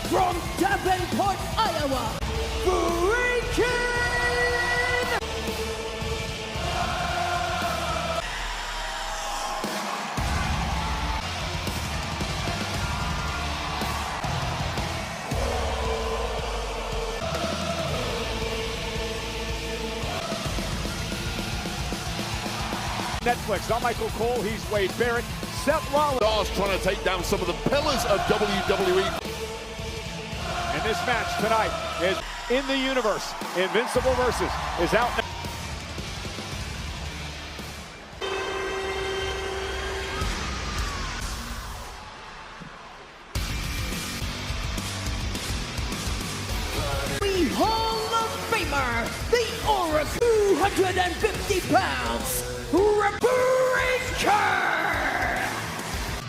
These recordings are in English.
from Davenport, Iowa, Freakin'! Netflix, not Michael Cole, he's Wade Barrett. Seth Rollins trying to take down some of the pillars of WWE. And this match tonight is in the universe. Invincible versus is out. The Hall of Famer, the Oracle, 250 pounds, Breaker!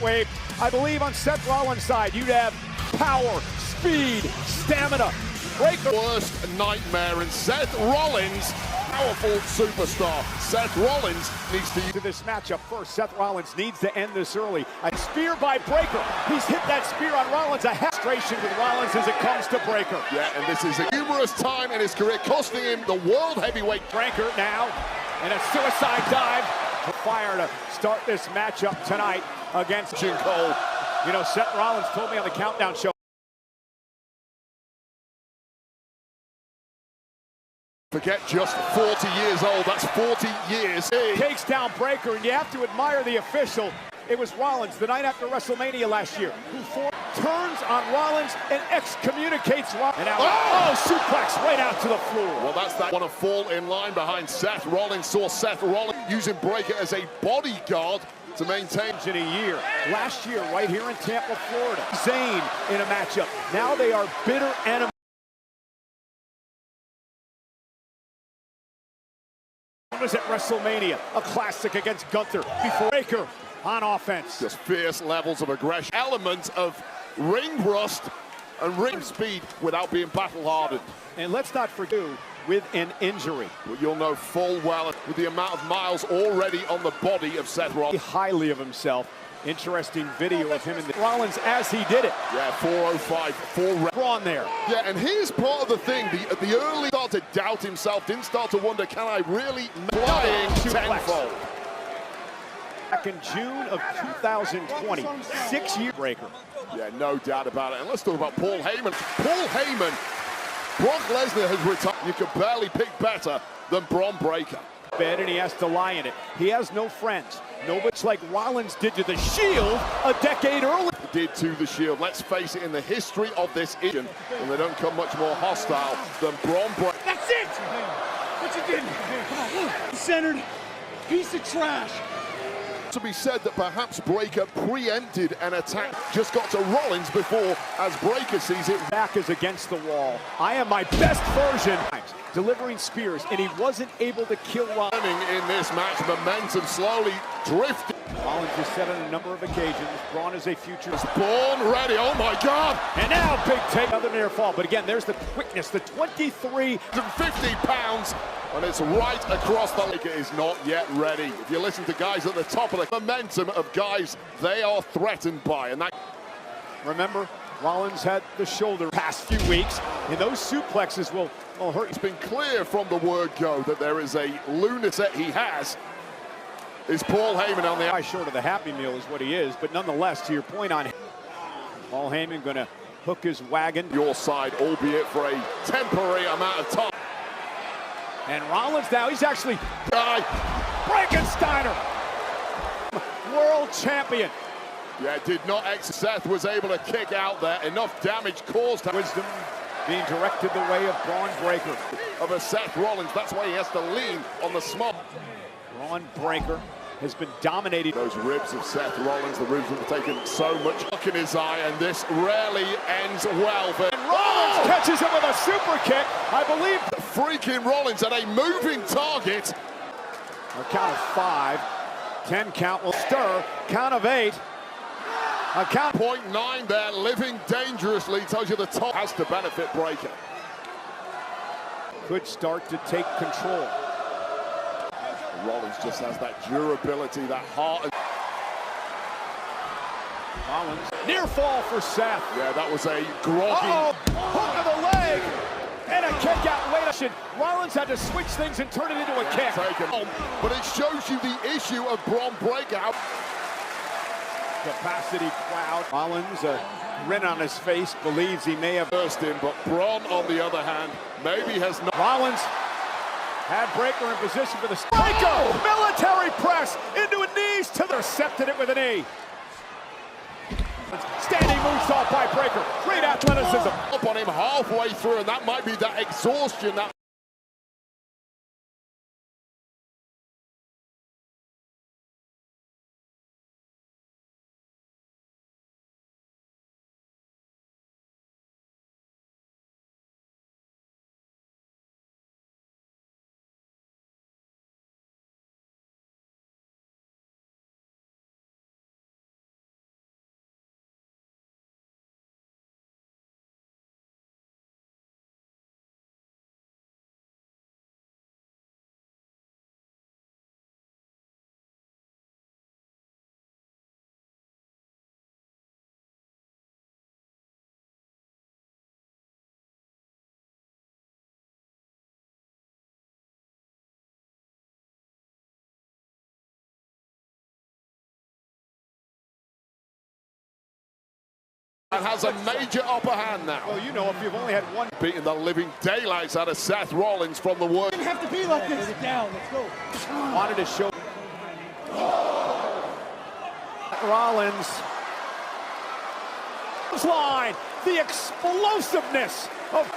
Wade, I believe on Seth Rollins' side, you'd have power, speed, stamina. Breaker. Worst nightmare, and Seth Rollins, powerful superstar. Seth Rollins needs to To this matchup first, Seth Rollins needs to end this early. A spear by Breaker. He's hit that spear on Rollins. A frustration with Rollins as it comes to Breaker. Yeah, and this is a humorous time in his career, costing him the world heavyweight. Breaker now, and a suicide dive. Fire to start this matchup tonight against Jim Cole. You know, Seth Rollins told me on the Countdown show. Forget just 40 years old, that's 40 years. Takes down Breaker, and you have to admire the official. It was Rollins the night after WrestleMania last year who turns on Rollins and excommunicates Rollins. And now, suplex right out to the floor. Well, that's that. Want to fall in line behind Seth Rollins. Saw Seth Rollins using Breaker as a bodyguard to maintain. In a year. Last year, right here in Tampa, Florida. Zayn in a matchup. Now they are bitter enemies. Was at WrestleMania, a classic against Gunther before Breaker on offense. Just fierce levels of aggression, elements of ring rust and ring speed without being battle-hardened. And let's not forget with an injury. Well, you'll know full well with the amount of miles already on the body of Seth Rollins. Highly of himself. Interesting video of him and Rollins as he did it. Yeah, 405, 4 Braun there. Yeah, and here's part of the thing. The early start to doubt himself, didn't start to wonder, can I really flying tenfold? Back in June of 2020, 6-year Breaker. Yeah, no doubt about it. And let's talk about Paul Heyman. Paul Heyman, Brock Lesnar has retired. You could barely pick better than Bron Breakker. Bed and he has to lie in it. He has no friends. Nobody's like Rollins did to the Shield a decade earlier. Did to the Shield. Let's face it, in the history of this issue, and they don't come much more hostile than Bron Breakker. That's it! What you did? Centered piece of trash. To be said that perhaps Breakker preempted an attack, just got to Rollins before, as Breakker sees it. Back is against the wall. I am my best version. Delivering spears, and he wasn't able to kill Rollins. In this match, momentum slowly drifting. Rollins has said on a number of occasions, Braun is a future. Born ready, oh my God! And now big take, another near fall. But again, there's the quickness, the 23. 50 pounds, and it's right across the leg. It is not yet ready. If you listen to guys at the top of the momentum of guys they are threatened by, and that. Remember, Rollins had the shoulder past few weeks, and those suplexes will hurt. It's been clear from the word go that there is a lunatic he has. Is Paul Heyman on the short of the Happy Meal is what he is, but nonetheless, to your point on Paul Heyman going to hook his wagon. Your side, albeit for a temporary amount of time. And Rollins now, he's actually Frankensteiner, world champion. Yeah, did not Seth was able to kick out there. Enough damage caused. Wisdom being directed the way of Bron Breakker. Of a Seth Rollins, that's why he has to lean on the small. Bron Breakker has been dominating. Those ribs of Seth Rollins, the ribs have taken so much look in his eye, and this rarely ends well. But Rollins catches him with a super kick, I believe. Freaking Rollins at a moving target. A count of 5, 10 count will stir, count of 8. A count. 0.9 there, living dangerously, tells you the top has to benefit Breakker. Could start to take control. Rollins just has that durability, that heart. Rollins, near fall for Seth. Yeah, that was a groggy. Hook of the leg, and a kick out. Wait, Rollins had to switch things and turn it into a kick. But it shows you the issue of Bron Breakker. Capacity crowd. Rollins, a grin on his face, believes he may have burst in, but Bron, on the other hand, maybe has not. Rollins had Breakker in position for the Breakker! Military press into a knees to the intercepted it with a knee. Standing moonsault by Breakker. Great athleticism. Up on him halfway through, and that might be that exhaustion that. And has a major upper hand now. Well, you know, if you've only had one. Beating the living daylights out of Seth Rollins from the work. It didn't have to be like this. Down, let's go. Wanted to show. Rollins. Line, the explosiveness of.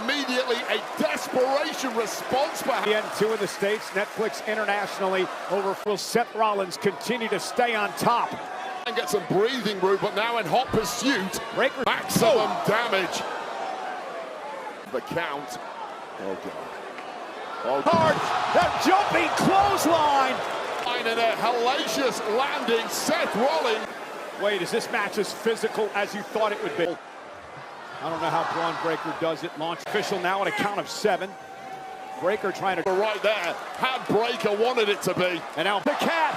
Immediately a desperation response by Two in the States, Netflix internationally. Will Seth Rollins continue to stay on top? And get some breathing room, but now in hot pursuit. Breakker. Maximum damage. The count. Oh, God. Oh, hard. That jumping clothesline. And a hellacious landing. Seth Rollins. Wait, is this match as physical as you thought it would be? I don't know how Bron Breakker does it. Launch official now at a count of 7. Breakker trying to. Right there. Had Breakker wanted it to be. And now the cat.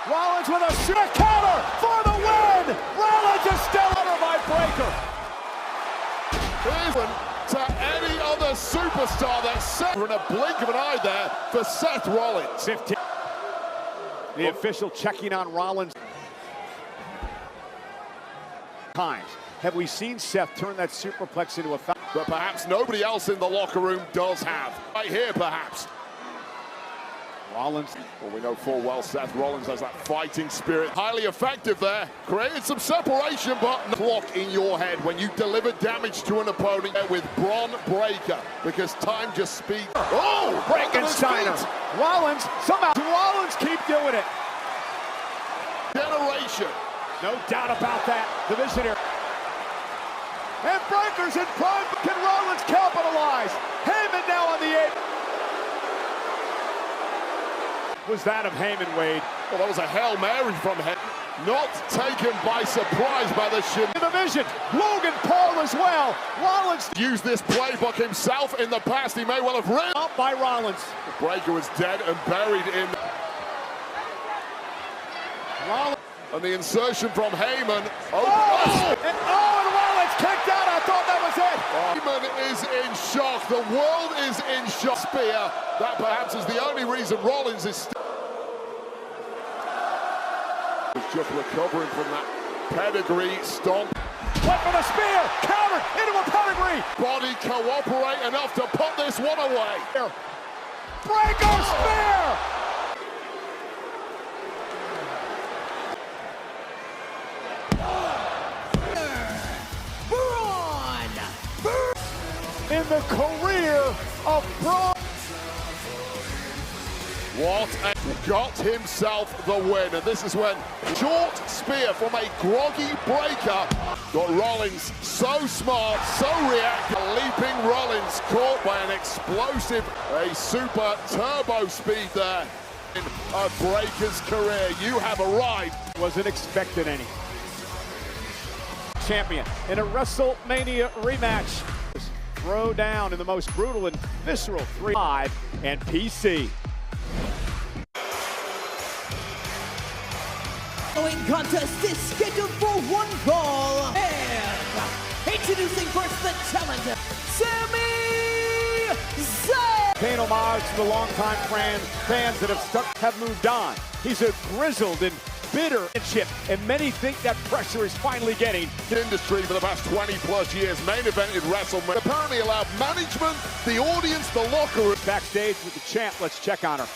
Rollins with a counter for the win. Rollins is still under by Breakker. Even to any other superstar that's set in a blink of an eye there for Seth Rollins. 15. The official checking on Rollins. Times. Have we seen Seth turn that superplex into a foul? But perhaps nobody else in the locker room does have. Right here, perhaps. Rollins. Well, we know full well Seth Rollins has that fighting spirit. Highly effective there. Created some separation, but no clock in your head when you deliver damage to an opponent with Bron Breakker, because time just speeds. Oh, Frankensteiner. Rollins, somehow Rollins keep doing it. Generation. No doubt about that. The visionary. And Breakker's in prime. Can Rollins capitalize? Heyman now on the 8. Was that of Heyman, Wade? Well, that was a Hail Mary from Heyman. Not taken by surprise by the shin. In the vision, Logan Paul as well. Rollins used this playbook himself in the past. He may well have written up by Rollins. Breakker was dead and buried in. Rollins. And the insertion from Heyman. And Rollins kicked out. I thought that was it. Heyman is in shock. The world is in shock. Spear. That perhaps is the only reason Rollins is just recovering from that pedigree stomp. Went for the spear. Countered into a pedigree. Body cooperate enough to put this one away. Breakker spear. In the career of Bron. What a got himself the win, and this is when short spear from a groggy Breakker got Rollins so smart, so reactive. Leaping Rollins caught by an explosive, a super turbo speed there in a Breakker's career. You have arrived. Wasn't expecting any. Champion in a WrestleMania rematch. Throw down in the most brutal and visceral 3-5 and PC. following contest is scheduled for one fall. And introducing first the challenger, Sami Zayn. Paying homage to the longtime fans that have moved on. He's a grizzled and bitter chip, and many think that pressure is finally getting. Industry for the past 20 plus years, main event in WrestleMania. Apparently allowed management, the audience, the locker room. Backstage with the champ, let's check on her.